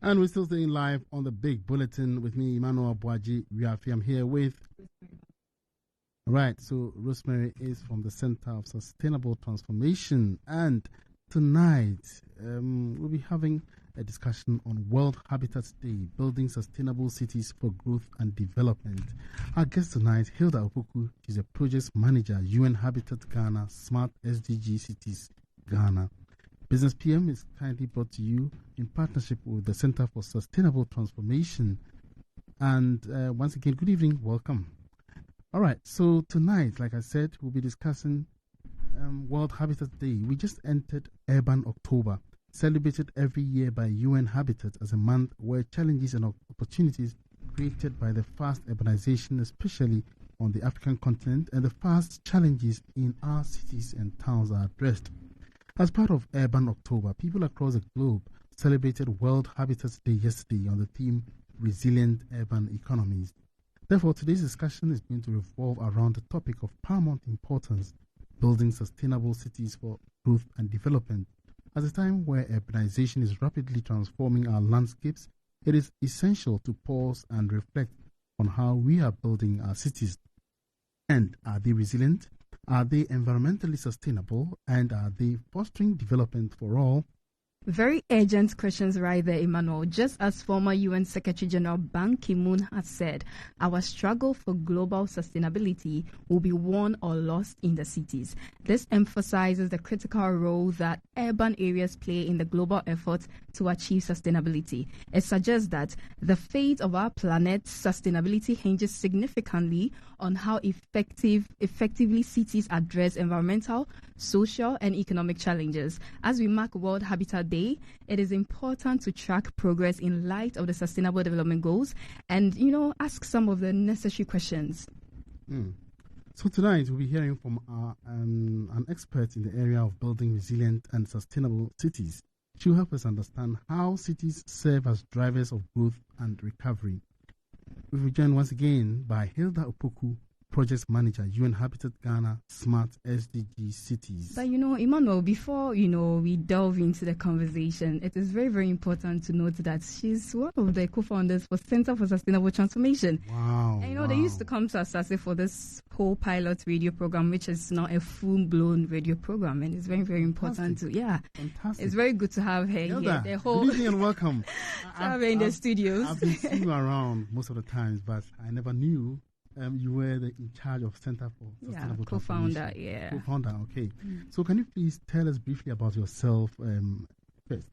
And we're still staying live on the big bulletin with me, Emmanuel, Aboagye-Wiafe. I'm here with... Right, so Rosemary is from the Center of Sustainable Transformation. And tonight, we'll be having a discussion on World Habitat Day, Building Sustainable Cities for Growth and Development. Our guest tonight, Hilde Opoku, is a project manager, UN Habitat Ghana, Smart SDG Cities Ghana. Business PM is kindly brought to you in partnership with the Center for Sustainable Transformation. And once again, good evening, welcome. All right, so tonight, like I said, we'll be discussing World Habitat Day. We just entered Urban October, celebrated every year by UN Habitat as a month where challenges and opportunities created by the fast urbanization, especially on the African continent, and the fast challenges in our cities and towns are addressed. As part of Urban October, people across the globe celebrated World Habitat Day yesterday on the theme Resilient Urban Economies. Therefore, today's discussion is going to revolve around the topic of paramount importance, building sustainable cities for growth and development. At a time where urbanization is rapidly transforming our landscapes, it is essential to pause and reflect on how we are building our cities. And are they resilient? Are they environmentally sustainable? And are they fostering development for all? Very urgent questions right there, Emmanuel. Just as former UN Secretary General Ban Ki-moon has said, our struggle for global sustainability will be won or lost in the cities. This emphasizes the critical role that urban areas play in the global effort to achieve sustainability. It suggests that the fate of our planet's sustainability hinges significantly on how effectively cities address environmental, social, and economic challenges. As we mark World Habitat Day, it is important to track progress in light of the Sustainable Development Goals and, ask some of the necessary questions. So tonight we'll be hearing from an expert in the area of building resilient and sustainable cities. She will help us understand how cities serve as drivers of growth and recovery. We'll be joined once again by Hilde Opoku, Project Manager, UN Habitat Ghana, Smart SDG Cities. But Emmanuel, before we delve into the conversation, it is very, very important to note that she's one of the co-founders for Center for Sustainable Transformation. Wow. And they used to come to Asaase for this whole pilot radio program, which is now a full-blown radio program, and it's very, very important to Fantastic. It's very good to have her Hilda, here. The whole good evening and welcome. have her in the studios. I've been seeing you around most of the times, but I never knew you were in charge of Center for Sustainable co-founder, Transformation. Co-founder, okay. So can you please tell us briefly about yourself first?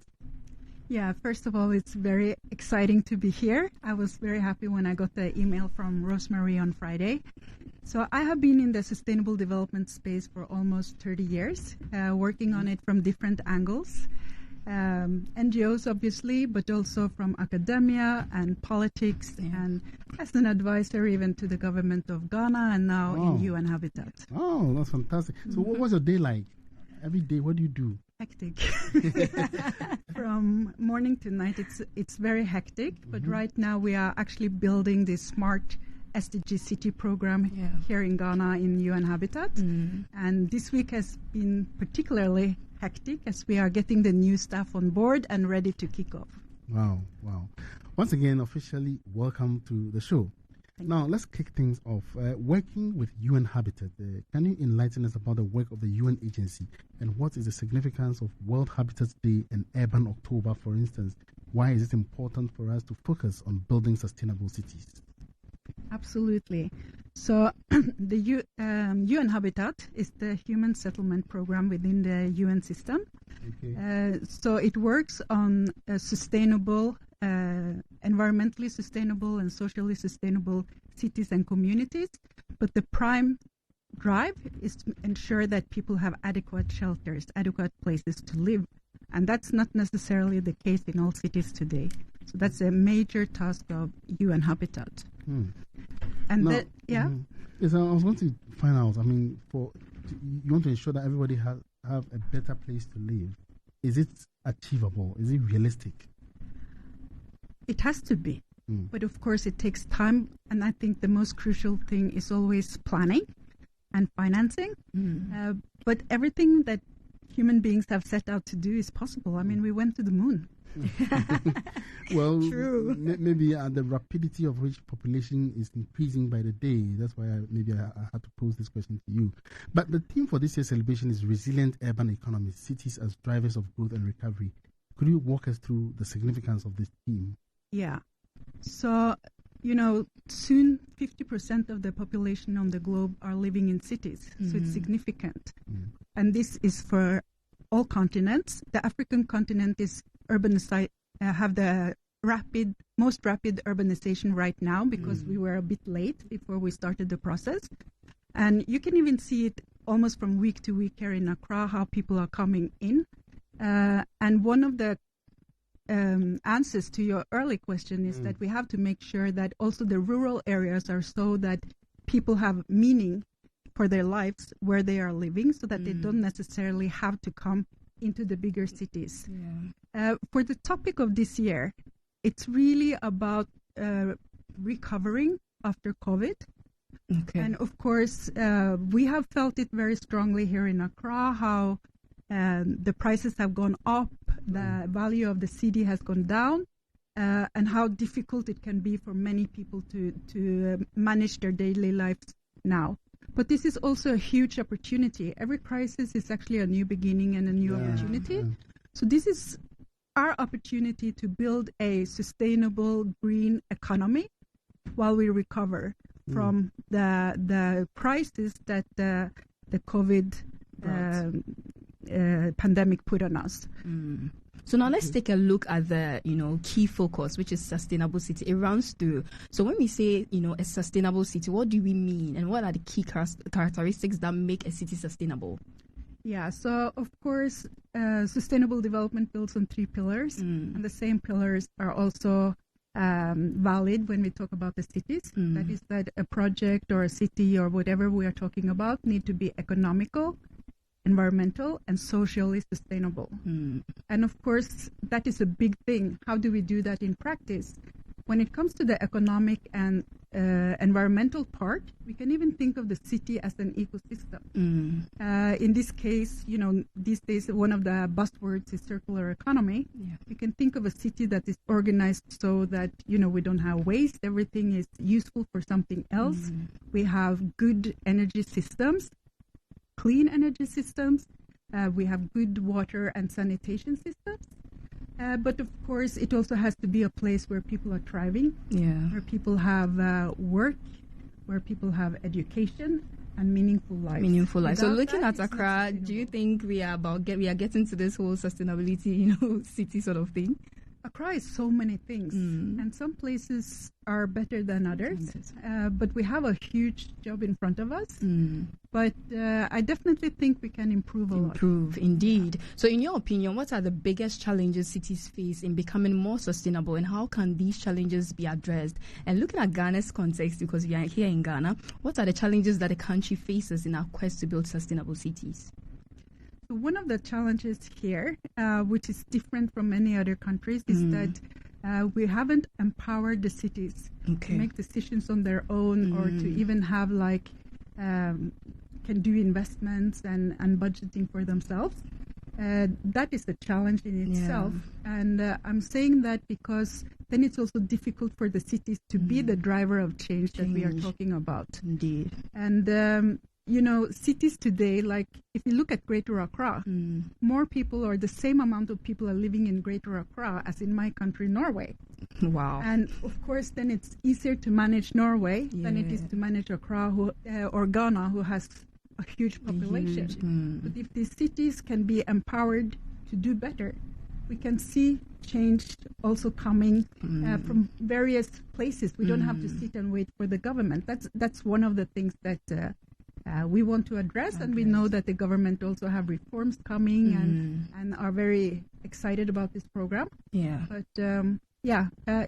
Yeah, first of all, it's very exciting to be here. I was very happy when I got the email from Rosemary on Friday. So I have been in the sustainable development space for almost 30 years, working on it from different angles. NGOs, obviously, but also from academia and politics, and as an advisor even to the government of Ghana and now in UN Habitat. Oh, that's fantastic. So what was your day like? Every day, what do you do? Hectic. From morning to night, it's very hectic, but right now we are actually building this smart SDG City program here in Ghana in UN Habitat. And this week has been particularly hectic as we are getting the new staff on board and ready to kick off. Wow. Once again, officially welcome to the show. Now, let's kick things off. Working with UN Habitat, can you enlighten us about the work of the UN agency and what is the significance of World Habitat Day and Urban October, for instance? Why is it important for us to focus on building sustainable cities? Absolutely. So the UN Habitat is the human settlement program within the UN system. Okay. So it works on sustainable, environmentally sustainable and socially sustainable cities and communities. But the prime drive is to ensure that people have adequate shelters, adequate places to live. And that's not necessarily the case in all cities today. So that's a major task of UN Habitat. And now, yes, I was going to find out, you want to ensure that everybody have a better place to live. Is it achievable? Is it realistic? It has to be. But of course it takes time, and I think the most crucial thing is always planning and financing. But everything that human beings have set out to do is possible. We went to the moon. Well, True. Maybe the rapidity of which population is increasing by the day. That's why I had to pose this question to you. But the theme for this year's celebration is resilient urban economies, cities as drivers of growth and recovery. Could you walk us through the significance of this theme? Yeah. So, soon 50% of the population on the globe are living in cities. So it's significant. And this is for all continents. The African continent is urbanized, have the most rapid urbanization right now because we were a bit late before we started the process. And you can even see it almost from week to week here in Accra, how people are coming in. And one of the answers to your early question is that we have to make sure that also the rural areas are so that people have meaning for their lives where they are living, so that they don't necessarily have to come into the bigger cities. For the topic of this year, it's really about recovering after COVID. Okay. And of course, we have felt it very strongly here in Accra, how the prices have gone up, the value of the cedi has gone down, and how difficult it can be for many people to manage their daily lives now. But this is also a huge opportunity. Every crisis is actually a new beginning and a new opportunity. So this is our opportunity to build a sustainable green economy while we recover from the crisis that the COVID pandemic put on us. So now let's take a look at the, key focus, which is sustainable city. It runs through. So when we say, a sustainable city, what do we mean? And what are the key characteristics that make a city sustainable? Yeah, so of course, sustainable development builds on 3 pillars. And the same pillars are also valid when we talk about the cities. That is that a project or a city or whatever we are talking about need to be economical, environmental, and socially sustainable. And of course, that is a big thing. How do we do that in practice? When it comes to the economic and environmental part, we can even think of the city as an ecosystem. In this case, these days, one of the buzzwords is circular economy. We can think of a city that is organized so that, we don't have waste. Everything is useful for something else. We have good energy systems, clean energy systems. We have good water and sanitation systems. But of course, it also has to be a place where people are thriving, where people have work, where people have education and meaningful life. So looking at Accra, do you think we are getting to this whole sustainability, city sort of thing? Accra is so many things, and some places are better than others, but we have a huge job in front of us. But I definitely think we can improve a lot. Improve, indeed. So in your opinion, what are the biggest challenges cities face in becoming more sustainable, and how can these challenges be addressed? And looking at Ghana's context, because we are here in Ghana, what are the challenges that the country faces in our quest to build sustainable cities? So one of the challenges here, which is different from many other countries, is that we haven't empowered the cities to make decisions on their own or to even have can do investments and budgeting for themselves. That is a challenge in itself. And I'm saying that because then it's also difficult for the cities to be the driver of change that we are talking about. Indeed. And cities today, like if you look at Greater Accra, more people or the same amount of people are living in Greater Accra as in my country, Norway. Wow. And of course, then it's easier to manage Norway than it is to manage Accra or Ghana, who has a huge population. But if these cities can be empowered to do better, we can see change also coming from various places. We don't have to sit and wait for the government. That's one of the things that we want to address, and we know that the government also have reforms coming and are very excited about this program. But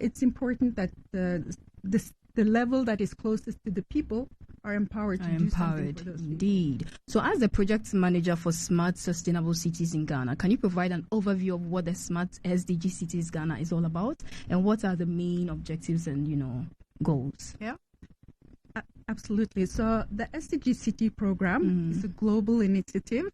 it's important that the level that is closest to the people are empowered to do something for those indeed people. So as the project manager for Smart Sustainable Cities in Ghana, can you provide an overview of what the Smart SDG Cities Ghana is all about, and what are the main objectives and goals? Absolutely. So the SDG City program is a global initiative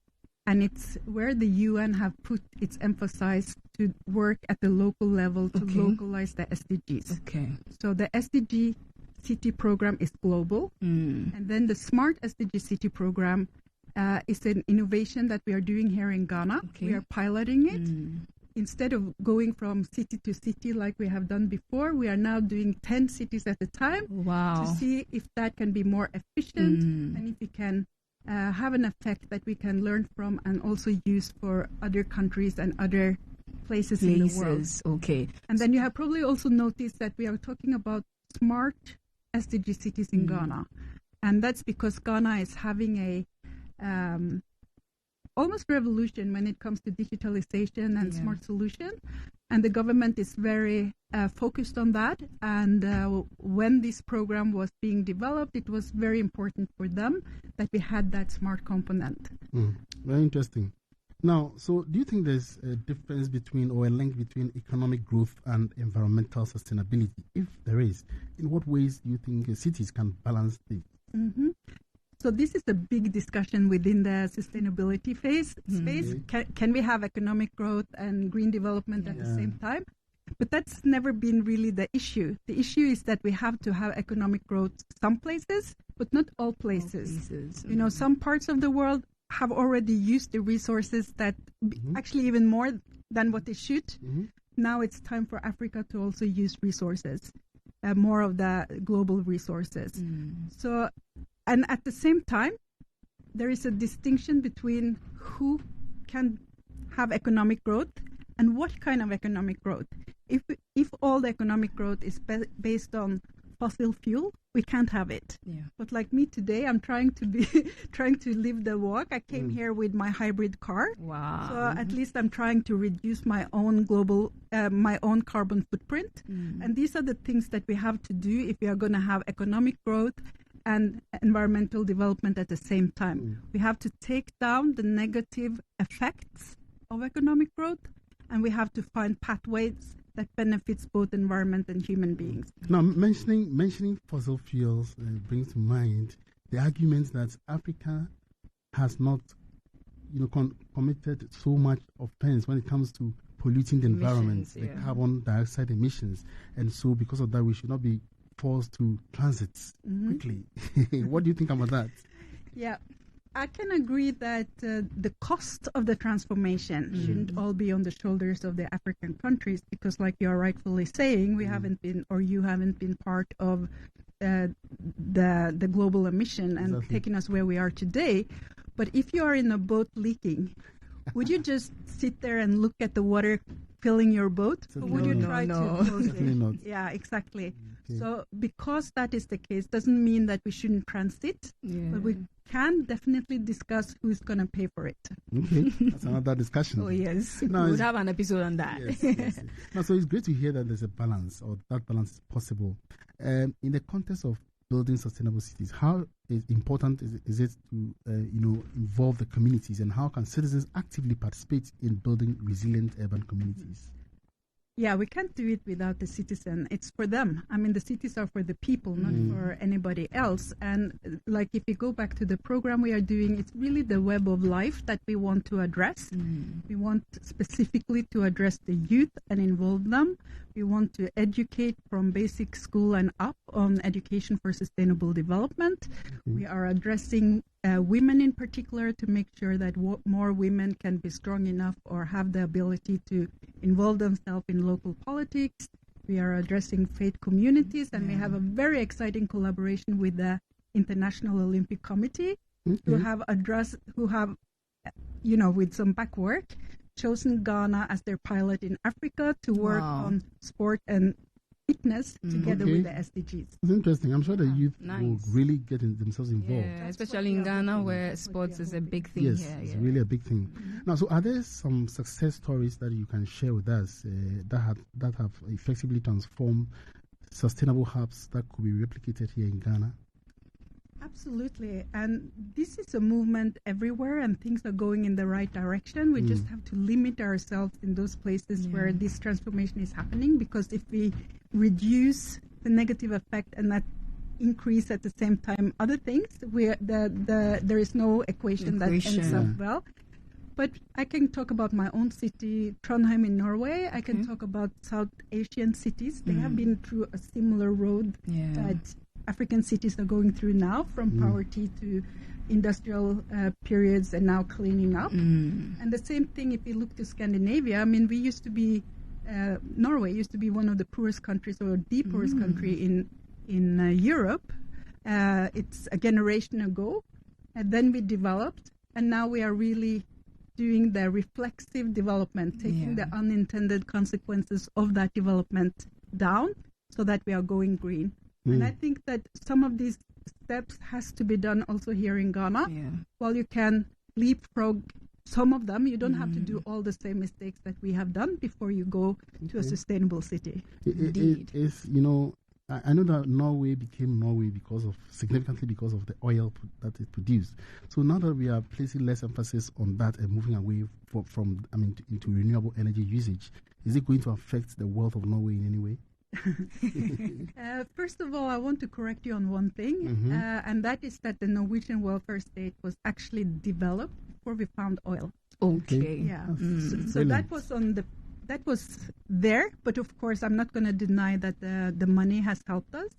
and it's where the UN have put its emphasis to work at the local level to localize the SDGs. Okay. So the SDG City program is global, and then the Smart SDG City program is an innovation that we are doing here in Ghana. Okay. We are piloting it. Instead of going from city to city like we have done before, we are now doing 10 cities at a time to see if that can be more efficient and if it can have an effect that we can learn from and also use for other countries and other places in the world. Okay. And then you have probably also noticed that we are talking about smart SDG cities in Ghana. And that's because Ghana is having a almost revolution when it comes to digitalization and smart solution, and the government is very focused on that. And when this program was being developed, it was very important for them that we had that smart component. Very interesting. Now, so do you think there's a difference between or a link between economic growth and environmental sustainability? If there is, in what ways do you think cities can balance this? So this is a big discussion within the sustainability space. Can we have economic growth and green development at the same time? But that's never been really the issue. The issue is that we have to have economic growth some places, but not all places. You know, some parts of the world have already used the resources that actually even more than what they should. Now it's time for Africa to also use resources, more of the global resources. So, and at the same time, there is a distinction between who can have economic growth and what kind of economic growth. If all the economic growth is based on fossil fuel, we can't have it. But like me today, I'm trying to live the walk. I came here with my hybrid car. So at least I'm trying to reduce my own my own carbon footprint. And these are the things that we have to do if we are going to have economic growth and environmental development at the same time. We have to take down the negative effects of economic growth, and we have to find pathways that benefits both environment and human beings. Now, mentioning fossil fuels brings to mind the argument that Africa has not, committed so much offense when it comes to polluting the environment, the carbon dioxide emissions, and so because of that, we should not be forced to transit quickly. What do you think about that? Yeah, I can agree that the cost of the transformation shouldn't all be on the shoulders of the African countries, because like you're rightfully saying, we haven't been, or you haven't been part of the global emission and taking us where we are today. But if you are in a boat leaking, would you just sit there and look at the water filling your boat? Or would you try to close it? Not. Yeah, exactly. Okay. So because that is the case, doesn't mean that we shouldn't transit, but we can definitely discuss who's going to pay for it. Okay, that's another discussion. Oh, yes. We would have an episode on that. Yes. Now, so it's great to hear that there's a balance, or that balance is possible. In the context of building sustainable cities, how important is it to involve the communities, and how can citizens actively participate in building resilient urban communities? Yeah, we can't do it without the citizen. It's for them. I mean, the cities are for the people, not for anybody else. And like if you go back to the program we are doing, it's really the web of life that we want to address. We want specifically to address the youth and involve them. We want to educate from basic school and up on education for sustainable development. We are addressing women in particular to make sure that more women can be strong enough or have the ability to involve themselves in local politics. We are addressing faith communities, and we have a very exciting collaboration with the International Olympic Committee, who have with some back work, chosen Ghana as their pilot in Africa to work on sport and fitness together with the SDGs. It's interesting. I'm sure the youth will really get themselves involved. Yeah, especially in Ghana, where sports is a big thing. Yes, it's really a big thing. Now, so are there some success stories that you can share with us that have effectively transformed sustainable hubs that could be replicated here in Ghana? Absolutely. And this is a movement everywhere, and things are going in the right direction. We just have to limit ourselves in those places where this transformation is happening, because if we reduce the negative effect and that increase at the same time other things, there is no equation that ends up well. But I can talk about my own city, Trondheim in Norway. I can talk about South Asian cities. They have been through a similar road that African cities are going through now, from poverty to industrial periods and now cleaning up. And the same thing if you look to Scandinavia. I mean, we used to be, Norway used to be one of the poorest countries, or the poorest country in Europe. It's a generation ago. And then we developed, and now we are really doing the reflexive development, taking the unintended consequences of that development down so that we are going green. And I think that some of these steps has to be done also here in Ghana. While you can leapfrog some of them, you don't have to do all the same mistakes that we have done before you go to a sustainable city. It is, I know that Norway became Norway significantly because of the oil that it produced. So now that we are placing less emphasis on that and moving away from into renewable energy usage, is it going to affect the wealth of Norway in any way? First of all, I want to correct you on one thing, and that is that the Norwegian welfare state was actually developed before we found oil. Okay. Yeah. So that was there, but of course, I'm not going to deny that the money has helped us.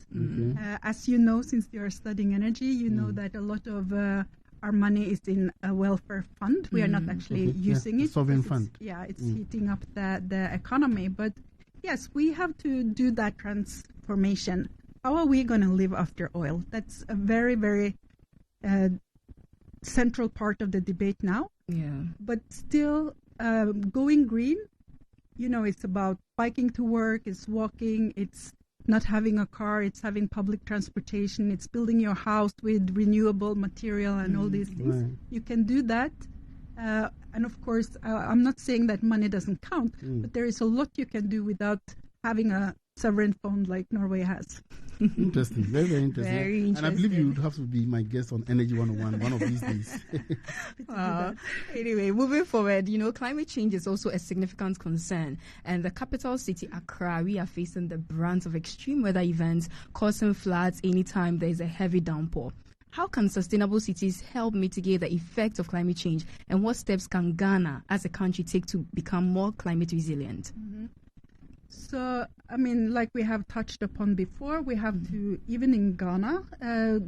As you know, since you are studying energy, you know that a lot of our money is in a welfare fund. We are not actually using it. Sovereign fund. It's heating up the economy, but yes, we have to do that transformation. How are we going to live after oil? That's a very, very central part of the debate now. But still, going green, it's about biking to work, it's walking, it's not having a car, it's having public transportation, it's building your house with renewable material and all these things. Right. You can do that. And of course, I'm not saying that money doesn't count, but there is a lot you can do without having a sovereign fund like Norway has. Interesting, very, very interesting. Very interesting. And I believe you would have to be my guest on Energy 101 one of these days. Anyway, moving forward, climate change is also a significant concern. And the capital city, Accra, we are facing the brunt of extreme weather events causing floods anytime there is a heavy downpour. How can sustainable cities help mitigate the effects of climate change, and what steps can Ghana as a country take to become more climate resilient? So, like we have touched upon before, we have to, even in Ghana,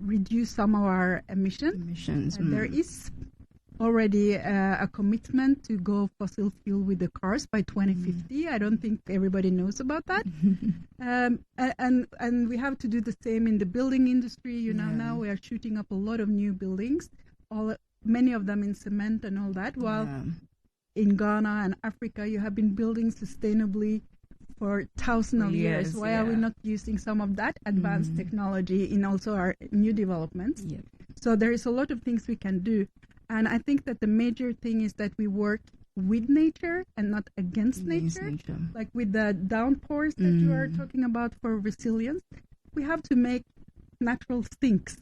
reduce some of our emissions. There is already a commitment to go fossil fuel with the cars by 2050. I don't think everybody knows about that. And we have to do the same in the building industry. Now we are shooting up a lot of new buildings, many of them in cement and all that, while in Ghana and Africa, you have been building sustainably for thousands of years. Why are we not using some of that advanced technology in also our new developments? So there is a lot of things we can do. And I think that the major thing is that we work with nature and not against nature. Like with the downpours that you are talking about for resilience, we have to make natural sinks.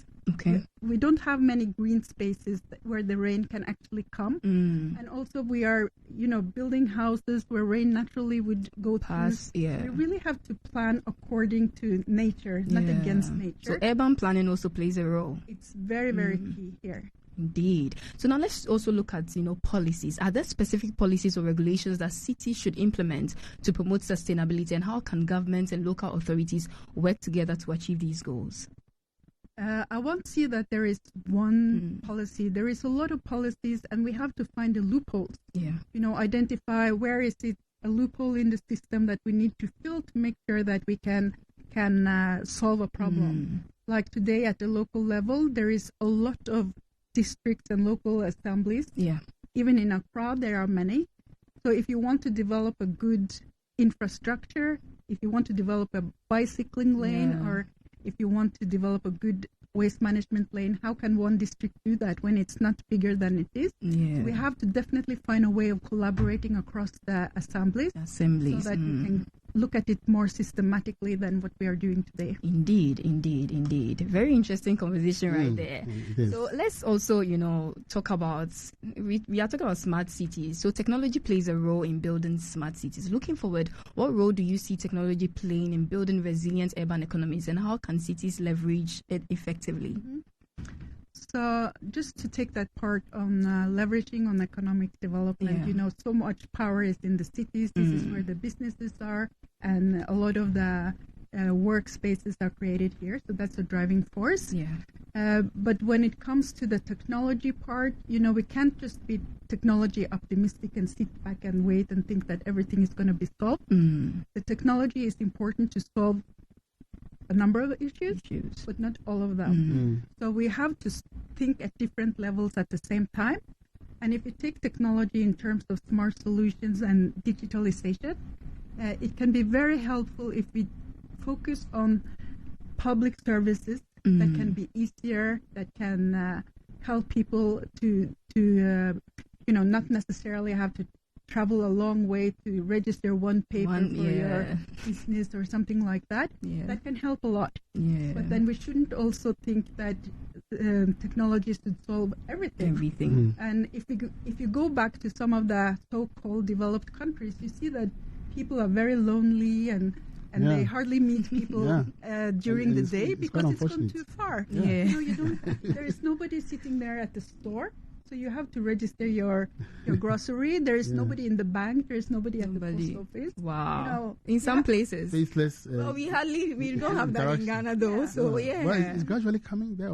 We don't have many green spaces where the rain can actually come. And also we are, building houses where rain naturally would go through. We really have to plan according to nature, not against nature. So urban planning also plays a role. It's very, very key here. Indeed. So now let's also look at, policies. Are there specific policies or regulations that cities should implement to promote sustainability, and how can governments and local authorities work together to achieve these goals? I won't see that there is one policy. There is a lot of policies, and we have to find the loopholes. Identify where is it a loophole in the system that we need to fill to make sure that we can solve a problem. Like today at the local level, there is a lot of districts and local assemblies. Even in Accra, there are many. So if you want to develop a good infrastructure, if you want to develop a bicycling lane, or if you want to develop a good waste management lane, how can one district do that when it's not bigger than it is? So we have to definitely find a way of collaborating across the assemblies. So that we can look at it more systematically than what we are doing today. Indeed. Very interesting conversation right there. So let's also, talk about, we are talking about smart cities. So technology plays a role in building smart cities. Looking forward, what role do you see technology playing in building resilient urban economies, and how can cities leverage it effectively? So just to take that part on leveraging on economic development, so much power is in the cities. This is where the businesses are, and a lot of the workspaces are created here. So that's a driving force. But when it comes to the technology part, we can't just be technology optimistic and sit back and wait and think that everything is going to be solved. The technology is important to solve a number of issues, but not all of them. So we have to think at different levels at the same time. And if you take technology in terms of smart solutions and digitalization, it can be very helpful if we focus on public services that can be easier, that can help people to not necessarily have to travel a long way to register one paper for your business or something like that. That can help a lot. But then we shouldn't also think that technology should solve everything. And if you go back to some of the so-called developed countries, you see that people are very lonely and they hardly meet people during the day because it's gone too far. There is nobody sitting there at the store. So you have to register your grocery. There is nobody in the bank. There is nobody at the post office. Wow. In some places. Faceless. Well, we don't have that in Ghana though. So Well, it's gradually coming there.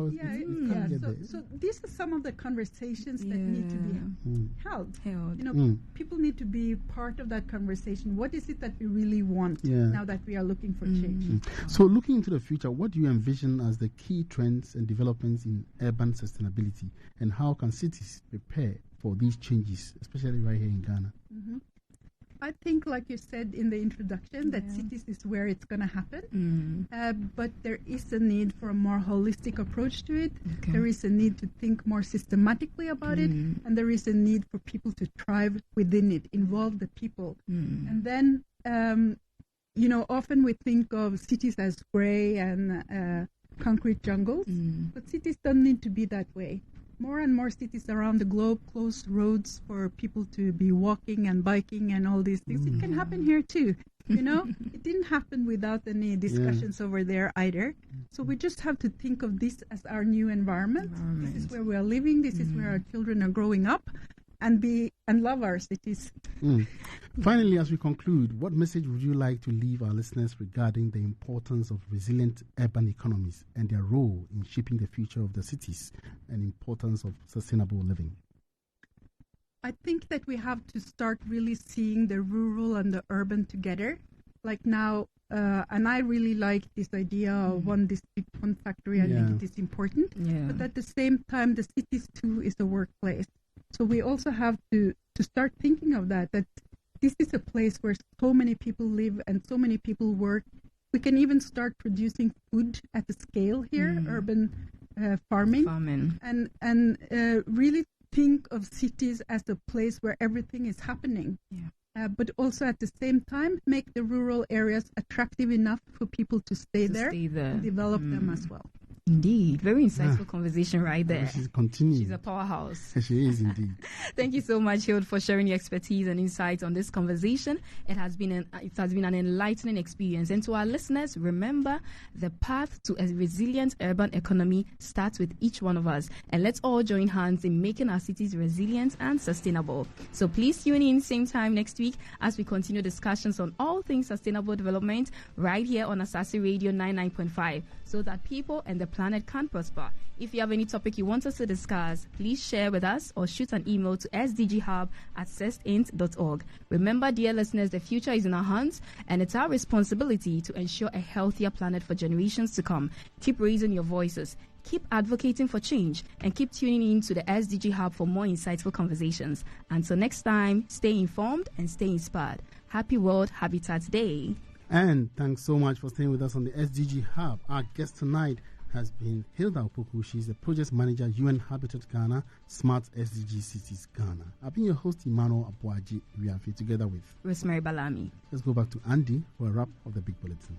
So these are some of the conversations that need to be held. People need to be part of that conversation. What is it that we really want now that we are looking for change? So looking into the future, what do you envision as the key trends and developments in urban sustainability, and how can cities prepare for these changes, especially right here in Ghana? I think, like you said in the introduction, that cities is where it's going to happen. But there is a need for a more holistic approach to it. There is a need to think more systematically about it. And there is a need for people to thrive within it, involve the people. And then, often we think of cities as gray and concrete jungles, but cities don't need to be that way. More and more cities around the globe close roads for people to be walking and biking and all these things. It can happen here too. It didn't happen without any discussions over there either. So we just have to think of this as our new environment. This is where we are living. This is where our children are growing up and love our cities. Finally, as we conclude, what message would you like to leave our listeners regarding the importance of resilient urban economies and their role in shaping the future of the cities and importance of sustainable living? I think that we have to start really seeing the rural and the urban together. Like now, and I really like this idea of one district, one factory. I think it is important. But at the same time, the cities too is a workplace. So we also have to start thinking of that this is a place where so many people live and so many people work. We can even start producing food at the scale here, urban farming. And really think of cities as a place where everything is happening. But also at the same time, make the rural areas attractive enough for people to stay there and develop them as well. Indeed. Very insightful conversation right there. She's a powerhouse. She is indeed. Thank you so much, Hilde, for sharing your expertise and insights on this conversation. It has been an enlightening experience. And to our listeners, remember, the path to a resilient urban economy starts with each one of us. And let's all join hands in making our cities resilient and sustainable. So please tune in same time next week as we continue discussions on all things sustainable development right here on Asaase Radio 99.5, so that people and the planet can prosper. If you have any topic you want us to discuss, please share with us or shoot an email to sdghub@cestint.org. Remember, dear listeners, the future is in our hands, and it's our responsibility to ensure a healthier planet for generations to come. Keep raising your voices, keep advocating for change, and keep tuning in to the SDG Hub for more insightful conversations. Until next time, stay informed and stay inspired. Happy World Habitat Day. And thanks so much for staying with us on the SDG Hub. Our guest tonight has been Hilde Opoku. She's the project manager, UN Habitat Ghana, Smart SDG Cities Ghana. I've been your host, Emmanuel, Aboagye-Wiafe, together with Rosemary Balami. Let's go back to Andy for a wrap of the Big Bulletin.